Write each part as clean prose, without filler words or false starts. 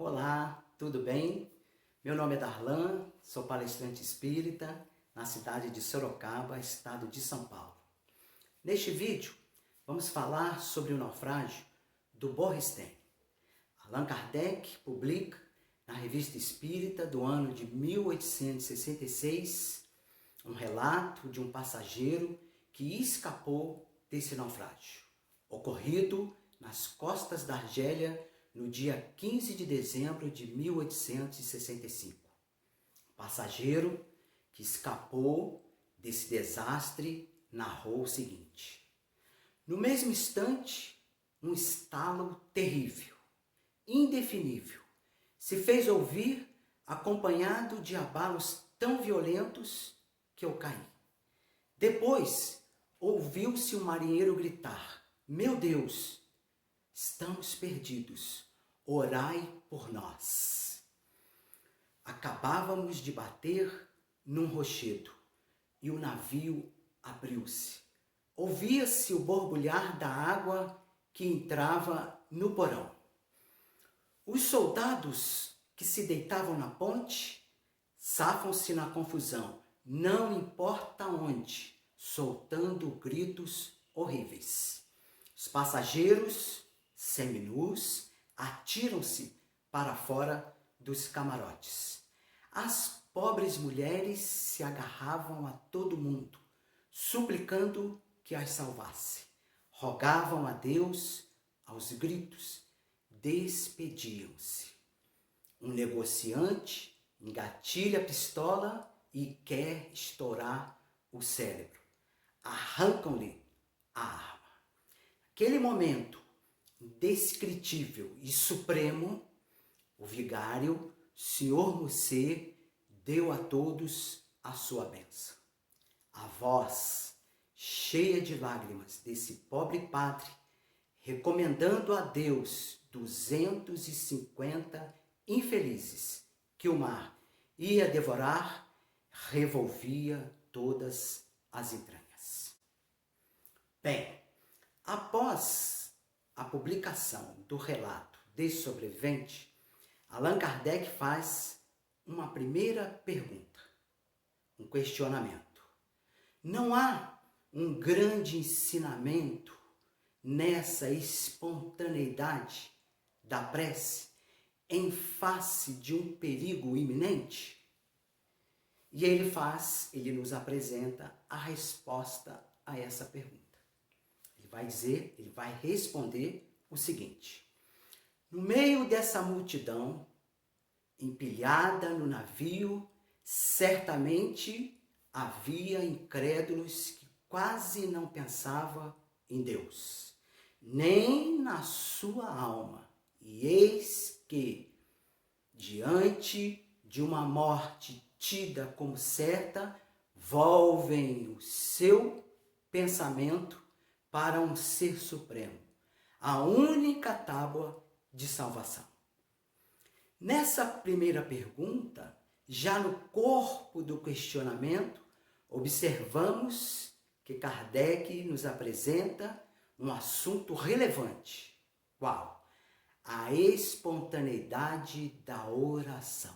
Olá, tudo bem? Meu nome é Darlan, sou palestrante espírita na cidade de Sorocaba, estado de São Paulo. Neste vídeo, vamos falar sobre o naufrágio do Borristein. Allan Kardec publica na Revista Espírita do ano de 1866 um relato de um passageiro que escapou desse naufrágio, ocorrido nas costas da Argélia no dia 15 de dezembro de 1865. O passageiro que escapou desse desastre narrou o seguinte: no mesmo instante, um estalo terrível, indefinível, se fez ouvir, acompanhado de abalos tão violentos que eu caí. Depois, ouviu-se um marinheiro gritar: meu Deus, estamos perdidos, orai por nós. Acabávamos de bater num rochedo e o navio abriu-se. Ouvia-se o borbulhar da água que entrava no porão. Os soldados que se deitavam na ponte safam-se na confusão, não importa onde, soltando gritos horríveis. Os passageiros, seminus, atiram-se para fora dos camarotes. As pobres mulheres se agarravam a todo mundo, suplicando que as salvasse. Rogavam a Deus aos gritos, despediam-se. Um negociante engatilha a pistola e quer estourar o cérebro. Arrancam-lhe a arma. Naquele momento indescritível e supremo, o vigário, Sr. Musset, deu a todos a sua bênção. A voz cheia de lágrimas desse pobre padre, recomendando a Deus 250 infelizes que o mar ia devorar, revolvia todas as entranhas. Bem, após a publicação do relato desse sobrevivente, Allan Kardec faz uma primeira pergunta, um questionamento. Não há um grande ensinamento nessa espontaneidade da prece em face de um perigo iminente? E ele nos apresenta a resposta a essa pergunta. Ele vai responder o seguinte: no meio dessa multidão, empilhada no navio, certamente havia incrédulos que quase não pensavam em Deus, nem na sua alma. E eis que, diante de uma morte tida como certa, volvem o seu pensamento para um ser supremo, a única tábua de salvação. Nessa primeira pergunta, já no corpo do questionamento, observamos que Kardec nos apresenta um assunto relevante. Qual? A espontaneidade da oração.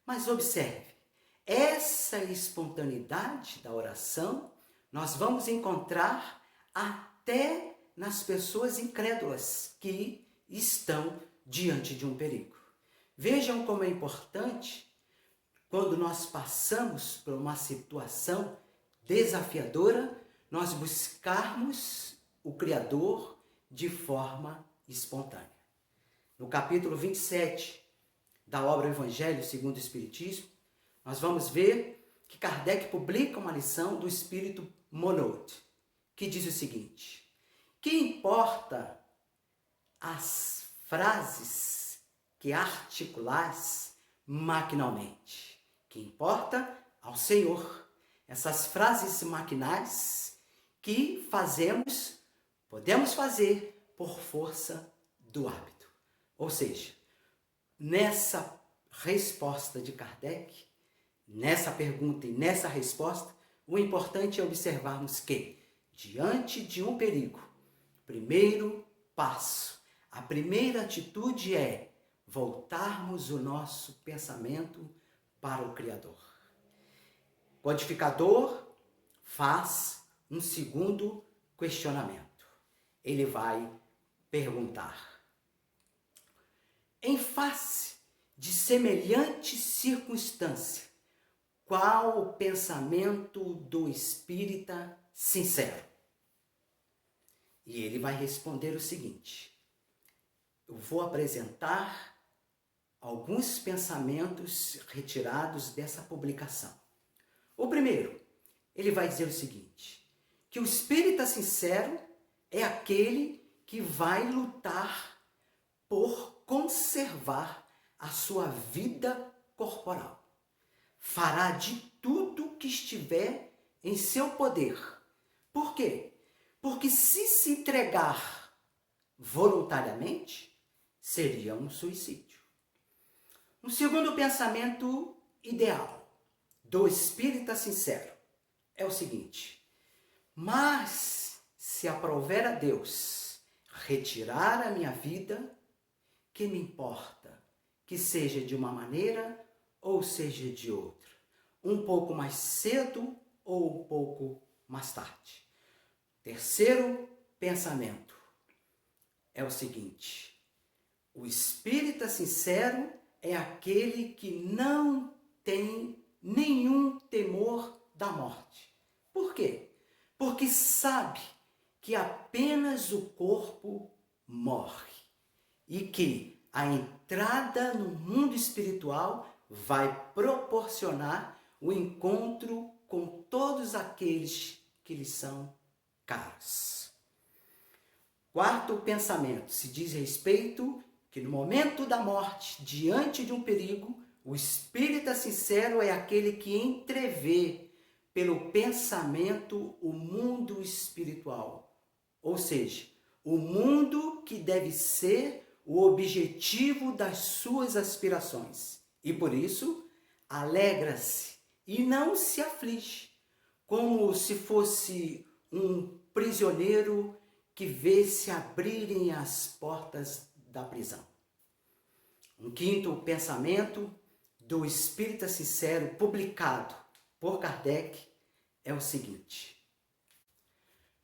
Mas observe, essa espontaneidade da oração nós vamos encontrar até nas pessoas incrédulas que estão diante de um perigo. Vejam como é importante quando nós passamos por uma situação desafiadora, nós buscarmos o Criador de forma espontânea. No capítulo 27 da obra Evangelho segundo o Espiritismo, nós vamos ver que Kardec publica uma lição do Espírito Monod, que diz o seguinte: que importa as frases que articulais maquinalmente? Que importa ao Senhor essas frases maquinais que podemos fazer por força do hábito. Ou seja, nessa resposta de Kardec, nessa pergunta e nessa resposta, o importante é observarmos que, diante de um perigo, o primeiro passo, a primeira atitude é voltarmos o nosso pensamento para o Criador. O codificador faz um segundo questionamento. Ele vai perguntar: em face de semelhante circunstância, qual o pensamento do espírita sincero? E ele vai responder o seguinte: eu vou apresentar alguns pensamentos retirados dessa publicação. O primeiro, ele vai dizer o seguinte: que o espírita sincero é aquele que vai lutar por conservar a sua vida corporal. Fará de tudo que estiver em seu poder. Por quê? Porque se entregar voluntariamente, seria um suicídio. Um segundo pensamento ideal do espírita sincero é o seguinte: mas se aprouver a Deus retirar a minha vida, que me importa que seja de uma maneira ou seja de outra, um pouco mais cedo ou um pouco mais tarde. Terceiro pensamento é o seguinte: o espírita sincero é aquele que não tem nenhum temor da morte. Por quê? Porque sabe que apenas o corpo morre e que a entrada no mundo espiritual vai proporcionar o encontro com todos aqueles que lhe são caros. Quarto pensamento se diz respeito que no momento da morte, diante de um perigo, o espírita sincero é aquele que entrevê pelo pensamento o mundo espiritual, ou seja, o mundo que deve ser o objetivo das suas aspirações. E por isso, alegra-se e não se aflige, como se fosse um prisioneiro que vê se abrirem as portas da prisão. Um quinto pensamento do espírita sincero publicado por Kardec é o seguinte: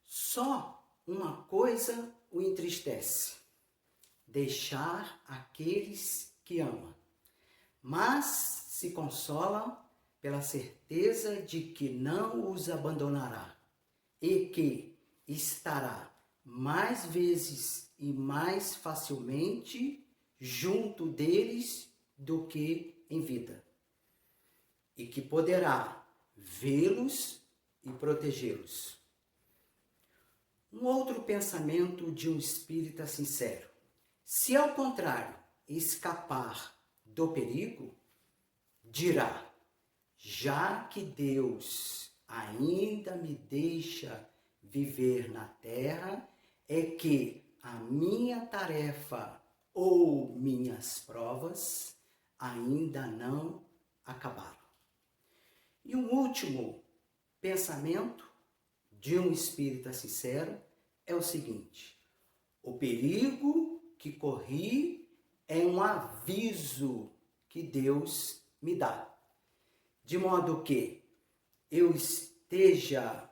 só uma coisa o entristece, deixar aqueles que ama, mas se consola pela certeza de que não os abandonará e que estará mais vezes e mais facilmente junto deles do que em vida, e que poderá vê-los e protegê-los. Um outro pensamento de um espírita sincero: se ao contrário escapar do perigo, dirá: já que Deus ainda me deixa viver na terra, é que a minha tarefa ou minhas provas ainda não acabaram. E um último pensamento de um espírita sincero é o seguinte: o perigo que corri é um aviso que Deus me dá, de modo que eu esteja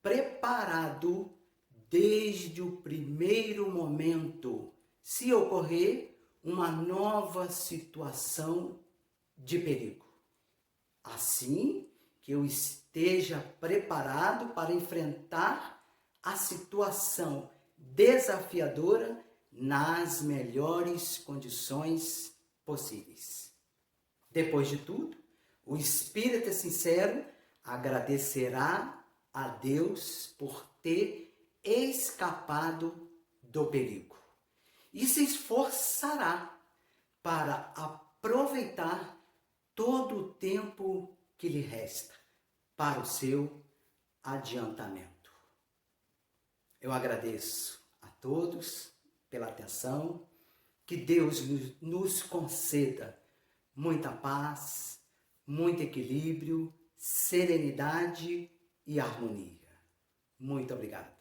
preparado desde o primeiro momento, se ocorrer uma nova situação de perigo. Assim que eu esteja preparado para enfrentar a situação desafiadora nas melhores condições possíveis. Depois de tudo, o espírita sincero agradecerá a Deus por ter escapado do perigo e se esforçará para aproveitar todo o tempo que lhe resta para o seu adiantamento. Eu agradeço a todos pela atenção, que Deus nos conceda muita paz, muito equilíbrio, serenidade e harmonia. Muito obrigado.